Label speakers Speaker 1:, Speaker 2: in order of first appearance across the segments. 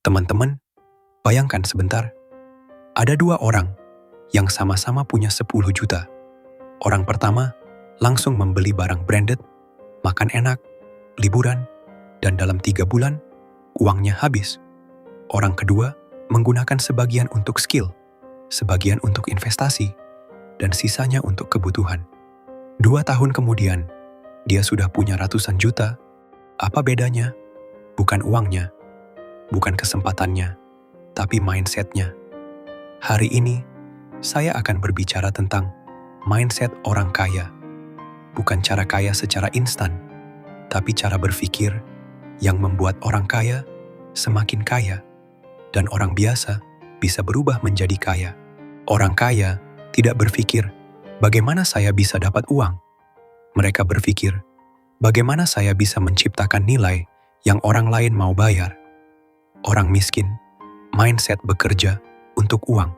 Speaker 1: Teman-teman, bayangkan sebentar. Ada dua orang yang sama-sama punya 10 juta. Orang pertama langsung membeli barang branded, makan enak, liburan, dan dalam 3 bulan, uangnya habis. Orang kedua menggunakan sebagian untuk skill, sebagian untuk investasi, dan sisanya untuk kebutuhan. 2 tahun kemudian, dia sudah punya ratusan juta. Apa bedanya? Bukan uangnya, bukan kesempatannya, tapi mindset-nya. Hari ini, saya akan berbicara tentang mindset orang kaya. Bukan cara kaya secara instan, tapi cara berpikir yang membuat orang kaya semakin kaya, dan orang biasa bisa berubah menjadi kaya. Orang kaya tidak berpikir, bagaimana saya bisa dapat uang? Mereka berpikir, bagaimana saya bisa menciptakan nilai yang orang lain mau bayar? Orang miskin, mindset bekerja untuk uang.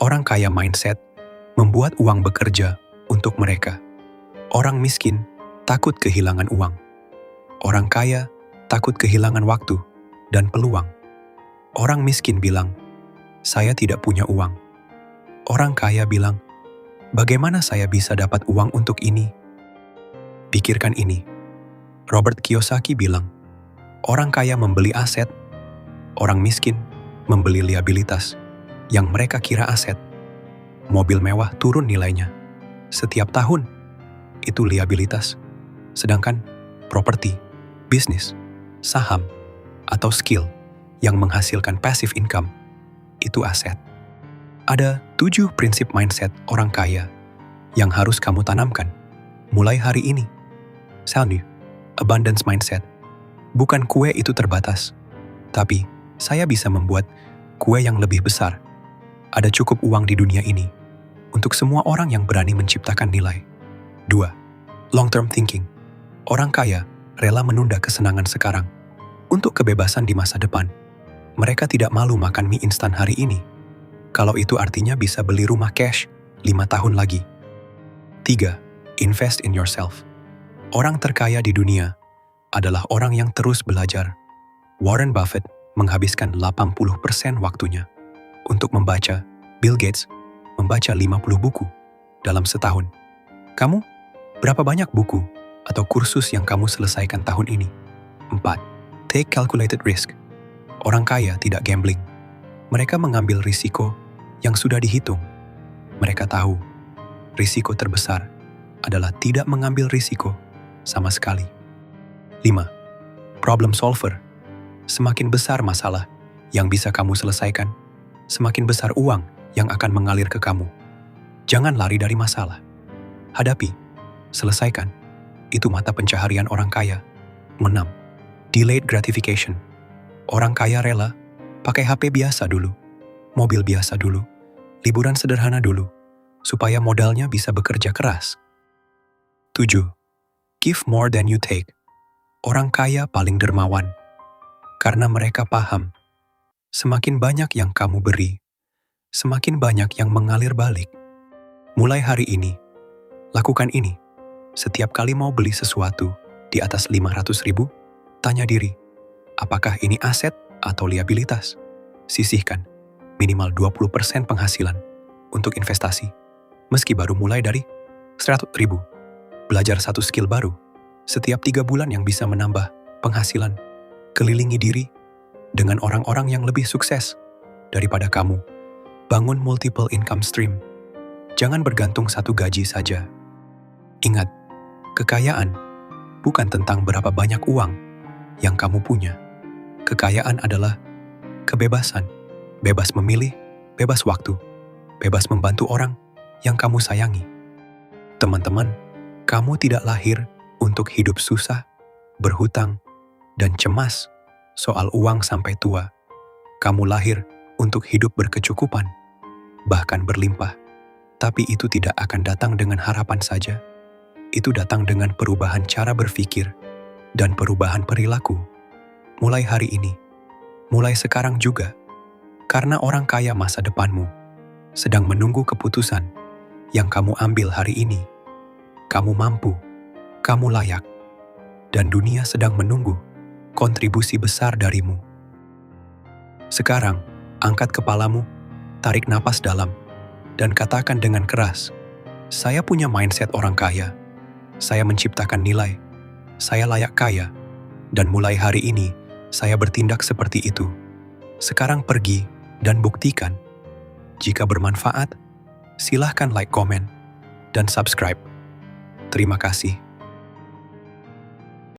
Speaker 1: Orang kaya mindset membuat uang bekerja untuk mereka. Orang miskin takut kehilangan uang. Orang kaya takut kehilangan waktu dan peluang. Orang miskin bilang, saya tidak punya uang. Orang kaya bilang, bagaimana saya bisa dapat uang untuk ini? Pikirkan ini. Robert Kiyosaki bilang, orang kaya membeli aset, orang miskin membeli liabilitas yang mereka kira aset. Mobil mewah turun nilainya setiap tahun, itu liabilitas. Sedangkan properti, bisnis, saham, atau skill yang menghasilkan passive income, itu aset. Ada 7 prinsip mindset orang kaya yang harus kamu tanamkan mulai hari ini. Sound you? Abundance mindset. Bukan kue itu terbatas, tapi saya bisa membuat kue yang lebih besar. Ada cukup uang di dunia ini untuk semua orang yang berani menciptakan nilai. 2. Long-term thinking. Orang kaya rela menunda kesenangan sekarang untuk kebebasan di masa depan. Mereka tidak malu makan mie instan hari ini, kalau itu artinya bisa beli rumah cash 5 tahun lagi. 3. Invest in yourself. Orang terkaya di dunia adalah orang yang terus belajar. Warren Buffett menghabiskan 80% waktunya untuk membaca. Bill Gates membaca 50 buku dalam setahun. Kamu, berapa banyak buku atau kursus yang kamu selesaikan tahun ini? 4. Take calculated risk. Orang kaya tidak gambling. Mereka mengambil risiko yang sudah dihitung. Mereka tahu, risiko terbesar adalah tidak mengambil risiko sama sekali. 5. Problem solver. Semakin besar masalah yang bisa kamu selesaikan, semakin besar uang yang akan mengalir ke kamu. Jangan lari dari masalah. Hadapi, selesaikan. Itu mata pencaharian orang kaya. 6. Delayed gratification. Orang kaya rela pakai HP biasa dulu, mobil biasa dulu, liburan sederhana dulu, supaya modalnya bisa bekerja keras. 7. Give more than you take. Orang kaya paling dermawan, karena mereka paham, semakin banyak yang kamu beri, semakin banyak yang mengalir balik. Mulai hari ini, lakukan ini. Setiap kali mau beli sesuatu di atas 500.000, tanya diri, apakah ini aset atau liabilitas? Sisihkan minimal 20% penghasilan untuk investasi, meski baru mulai dari 100.000. Belajar satu skill baru setiap 3 bulan yang bisa menambah penghasilan. Kelilingi diri dengan orang-orang yang lebih sukses daripada kamu. Bangun multiple income stream. Jangan bergantung satu gaji saja. Ingat, kekayaan bukan tentang berapa banyak uang yang kamu punya. Kekayaan adalah kebebasan. Bebas memilih, bebas waktu, bebas membantu orang yang kamu sayangi. Teman-teman, kamu tidak lahir untuk hidup susah, berhutang, dan cemas soal uang sampai tua. Kamu lahir untuk hidup berkecukupan, bahkan berlimpah. Tapi itu tidak akan datang dengan harapan saja. Itu datang dengan perubahan cara berpikir dan perubahan perilaku. Mulai hari ini, mulai sekarang juga, karena orang kaya masa depanmu sedang menunggu keputusan yang kamu ambil hari ini. Kamu mampu, kamu layak, dan dunia sedang menunggu kontribusi besar darimu. Sekarang, angkat kepalamu, tarik napas dalam, dan katakan dengan keras, "Saya punya mindset orang kaya. Saya menciptakan nilai. Saya layak kaya. Dan mulai hari ini, saya bertindak seperti itu." Sekarang pergi dan buktikan. Jika bermanfaat, silahkan like, komen, dan subscribe. Terima kasih.